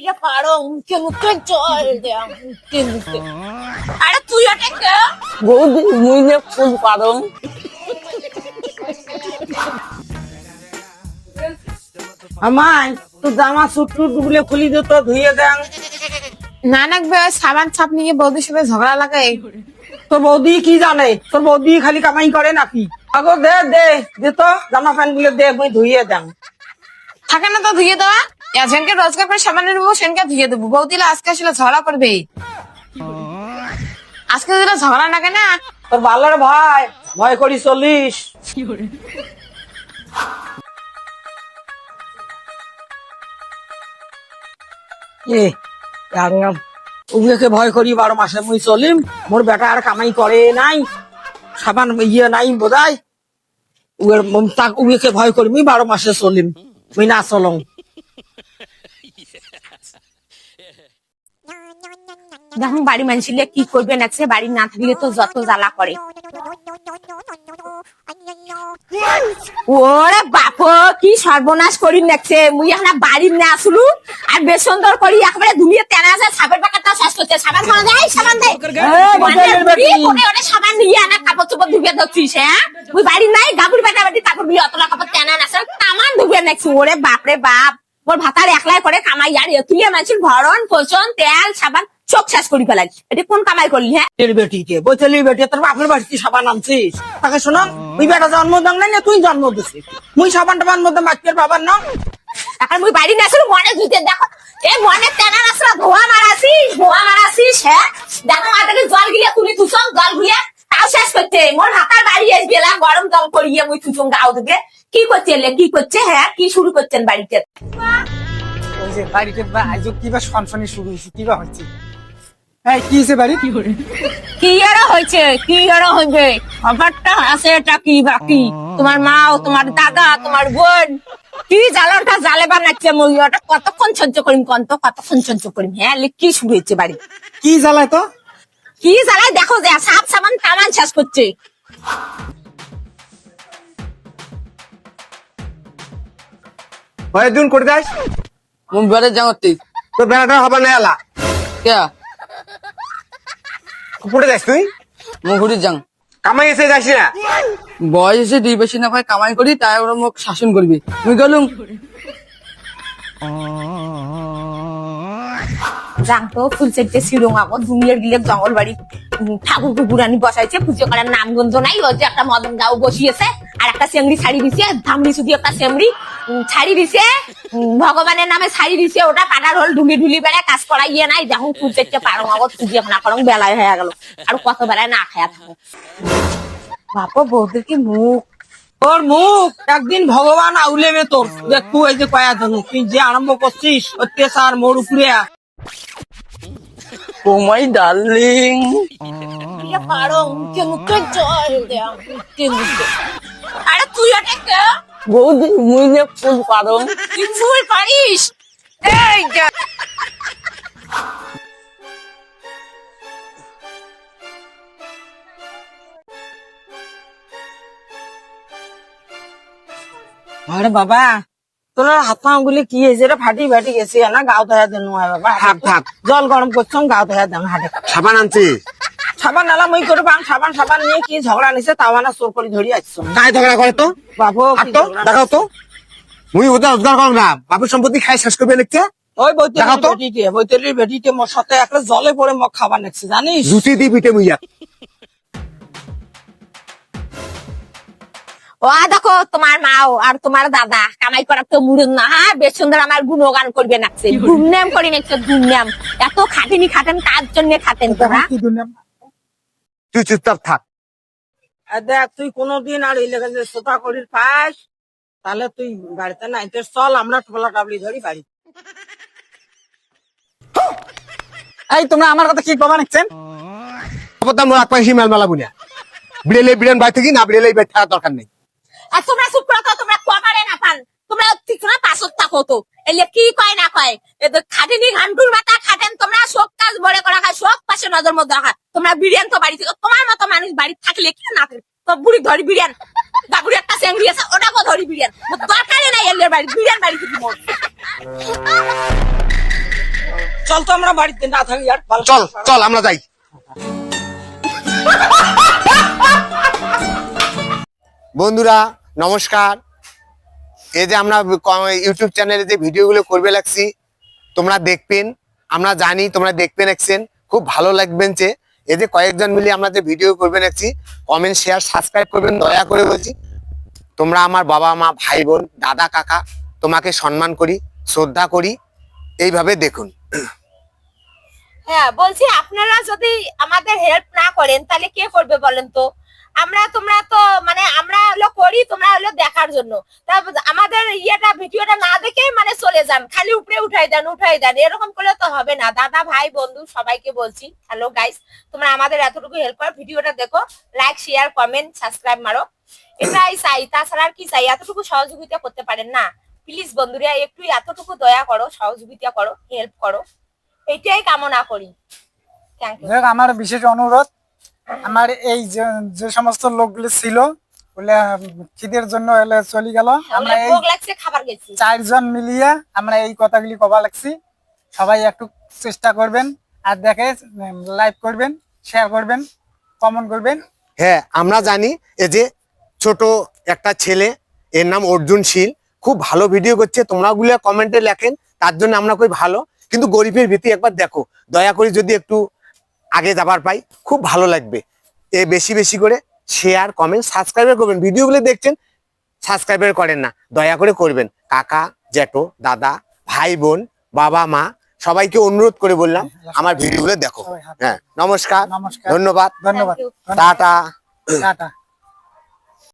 বিয়ে পারো মুখে মুখে জল দেয়া মুখে মুখে। আরে তুই ওটা কে? বৌদি মুই যে ফুল পারম। আমায় তো জামা সুট টুট গুলো খুলি দে তো ধুয়ে দেন। না নাকবে সাবান ছাপ নিয়ে বৌদির সাথে ঝগড়া লাগাই। তোর বৌদি কি জানে? তোর বৌদি খালি কামাই করে নাকি? আগো দে দে দে তো জামা প্যান্ট গুলো দে মুই ধুয়ে দেন। থাকে না তো ধুয়ে দেওয়া, সেনকে রোজগার করে সাবান নেবো সেনকে ধুয়ে দেবো। বৌদিলা আজকে আসলে ঝগড়া করবে, আজকে যদি ঝগড়া লাগে না। তোর ভালোর ভাই ভয় করি চলিস। এ রাঙ্গাম উগুলোকে ভয় করি 12 মাসে মুই চলিম। মোর বেটা আর কামাই করে নাই, সাবান ইয়ে নাই বোধহয়। উগুলোকে ভয় করি মুই 12 মাসে চলিম, মুই না চলং। দেখুন বাড়ি মানুষিলে কি করবে নাকছে, বাড়ি না থাকলে তো যত জ্বালা করে। ওরে বাপ কি সর্বনাশ করি নাকছে, মুই এখন বাড়ির না আসলু আর বেশ সুন্দর করি একেবারে দুনিয়া তেনা আছে। সাবের পাকাটা শেষ করছে, সাবান খাওয়া যায় সাবান দেয় সাবান নিয়ে আনা কাপড় চোপড় ধুবিয়ে ধরছিস। হ্যাঁ মুই বাড়ি নাই গাবুর বেটা বেটি কাপড় বিয়ে অতলা কাপড় তেনা আছে তামান ধুবিয়ে নাকছি। ওরে বাপরে বাপ মোর ভাতার একলাই করে কামাই আর তুই মানুষের ভরণ পোষণ তেল সাবান চোখ শেষ করি ফেলাই। এটা কোন কামাই করলি? হ্যাঁ বেটিকে বৈতলি বেটি তোর বাপের বাড়িতে সাবান আনছিস? তাকে শোনাম তুই বেটা জন্ম দাম নাই না তুই জন্ম দিছিস। মুই সাবান টাবান মধ্যে বাচ্চার বাবার না এখন মুই বাড়ি না আসলে মনে ধুইতে দেখো এই মনে তেনা আসলে ধোয়া মারাছিস। হ্যাঁ দেখো মাথাকে জল গিয়ে তুলি তুসং জল গুলিয়া তাও শেষ করছে। মোর ভাতার বাড়ি এসে গেলাম গরম জল করিয়ে মুই তুসং গাও দিকে কি করছে। হ্যাঁ কি শুরু করছেন বাড়িতে? ওই যে বাড়িতে আজ কিবা সনসনি শুরু হয়েছে, কিবা হচ্ছে? এই কি হয়েছে বাড়ি? কি আর হইবে খবরটা আছে এটা কি বাকি? তোমার মা ও তোমার দাদা তোমার বোন কি জ্বালাটা জ্বালে বানাচ্ছে মই ওটা কতক্ষণ সহ্য করিম কতক্ষণ সহ্য করিম। হ্যাঁ কি শুরু হয়েছে বাড়ি? কি জ্বালায় তো? কি জ্বালায় দেখো যে সাপ সাবান তামান শেষ করছে। হয় দিন করে যাস মুখ বেড়ে যাওয়াতে তো বেড়াটা হবার না এলা কে পড়ে যাস তুই? মুখুরি যাং কামাই এসে যাস না? বয়স এসে 2 বেশি না ভাই কামাই করি তাই ওরা মুখ শাসন করবি। মুই গেলুম জানতো ফুল সেটে শিরোং আগো দুনিয়ার গিলে জঙ্গল বাড়ি ঠাকুর কুকুরানি বসাইছে পুজো করার নাম গন্ধ নাই। ওই যে একটা মদন গাও বসিয়েছে আর একটা সেমরি শাড়ি দিছে ধামড়ি শুধু একটা সেমরি শাড়ি দিছে ভগবানের নামে শাড়ি দিছে ওটা পাটার হল ঢুলি বেড়ায় কাজ করাইয়ে নাই। দেখুন ফুল সেটে পারো আগো পুজো না করং বেলায় হয়ে গেল আর কত বেলায় না খায়া থাকো। বাপো বৌদির কি মুখ তোর মুখ একদিন ভগবান আউলেবে তোর। দেখ তুই এই যে কয়া ধনু তুই যে আরম্ভ করছিস অত্যাচার মোর উপরে। ও মাই ডার্লিং বিয়ে পারো মুখে মুখে জল দেয়া মুখে মুখে। আরে তুই ওটা কে? বৌদি মুই যে ফুল পারম। তুই ফুল পারিস? এই যা আরে বাবা তোর হাত পা গুলি কি হয়েছে রে? ফাটি গেছে না গাও ধয়া দেন বাবা। থাক। জল গরম করছ গাও ধয়া দেন হাটে। সাবান আনছি সাবান নালা মই করে সাবান নিয়ে কি ঝগড়া নিছে তাও না চোর করে ধরি আসছো। গায়ে ঝগড়া করে তো বাবু আর তো দেখাও তো মুই উদ্ধার করো না বাপের সম্পত্তি খাই শেষ করবে লিখতে। ওই দেখাও তো। বৈতলির বেটিতে মোর সাথে একটা জলে পড়ে মগ খাবার নেছে জানিস? জুতি দি পিটে মুইয়া ও দেখো তোমার মাও আর তোমার দাদা কামাই করার তো মুড়ন না। হ্যাঁ বেশ সুন্দর আমার গুণগান করবে নাকছে গুণনাম করি নাকছে গুণনাম। এত খাটেন কার জন্য খাটেন তোরা? তুই চুপচাপ থাক। আর দেখ তুই কোনোদিন আর এই লেগে যে সোতা করির পাস তাহলে তুই বাড়িতে নাইতে চল আমরা টোলা টাবলি ধরি বাড়ি। এই তোমরা আমার কথা কি কবা নিচ্ছেন? খবরদার মোর আকপাই হিমাল মালা বুনিয়া বিড়েলে বিড়ান বাড়ি থেকে না বিড়েলে বেট থাকার দরকার নেই। আর তোমরা চুপ করো তো, তোমরা কমারে না পান তোমরা ঠিক না পাশত থাকো তো এলে কি কয় না কয় খাটেনি ঘান্টুর মাথা খাটেন তোমরা সব কাজ বড় করা খায় সব পাশে নজর মধ্যে রাখা। তোমরা বিরিয়ান তো বাড়ি থেকে তোমার মতো মানুষ বাড়ি থাকলে কি না তো বুড়ি ধরি বিরিয়ান বাবুর একটা সেঙ্গি আছে ওটাকে ধরি বিরিয়ান দরকারই নাই এলের বাড়ি বিরিয়ান বাড়ি থেকে চল তো আমরা বাড়িতে না থাকি আর ভালো চল চল আমরা যাই। বন্ধুরা নমস্কার, এই যে আমরা ইউটিউব চ্যানেলে যে ভিডিওগুলো করবে লাগছি তোমরা দেখবেন, আমরা জানি তোমরা দেখবেন একছেন, খুব ভালো লাগবেন। যে এই যে কয়েকজন মিলে আমরা যে ভিডিও করবেন একছি, কমেন্ট শেয়ার সাবস্ক্রাইব করবেন দয়া করে বলছি। তোমরা আমার বাবা মা ভাই বোন দাদা কাকা, তোমাকে সম্মান করি শ্রদ্ধা করি, এইভাবে দেখুন। হ্যাঁ বলছি, আপনারা যদি আমাদের হেল্প না করেন তাহলে কে করবে বলেন তো? তোমরা তো মানে আমরা হলো করি, তোমরা হলো দেখার জন্য। তারপর আমাদের ভিডিওটা না দেখে মানে চলে যান, খালি উপরে উঠাই দেন, এরকম করলে তো হবে না। দাদা ভাই বন্ধু সবাইকে বলছি, হ্যালো গাইস, তোমরা আমাদের এতটুকু হেল্প করো, ভিডিওটা দেখো, লাইক শেয়ার কমেন্ট সাবস্ক্রাইব মারো, এটাই চাই। তাছাড়া আর কি চাই? এতটুকু সহযোগিতা করতে পারেন না? প্লিজ বন্ধুরা একটু এতটুকু দয়া করো, সহযোগিতা করো, হেল্প করো, এটাই কামনা করি। Thank you. আমার বিশেষ অনুরোধ, আমার এই যে সমস্ত লোকগুলো ছিল বলে খিদের জন্য চলে গেল, আমরা এই ভোগ লাগছে, খাবার গেছি। 4 জন মিলিয়ে আমরা এই কথাগুলি কবা লাগছি। সবাই একটু চেষ্টা করবেন, আর দেখে লাইক করবেন, শেয়ার করবেন, কমেন্ট করবেন। হ্যাঁ আমরা জানি এই যে ছোট একটা ছেলে, এর নাম অর্জুন শীল, খুব ভালো ভিডিও করছে, তোমরা গুলো কমেন্টে লেখেন, তার জন্য আমরা কই ভালো। কিন্তু গরিবের ভীতি একবার দেখো, দয়া করে যদি একটু আগে যাবার পাই খুব ভালো লাগবে। বেশি বেশি করে শেয়ার কমেন্ট সাবস্ক্রাইব করবেন, ভিডিওগুলো দেখছেন সাবস্ক্রাইব করেন না, দয়া করে করবেন। কাকা জ্যাঠো দাদা ভাই বোন বাবা মা সবাইকে অনুরোধ করে বললাম আমার ভিডিওগুলো দেখো। হ্যাঁ নমস্কার, নমস্কার, ধন্যবাদ, ধন্যবাদ, Thank you. টাটা। টাটা।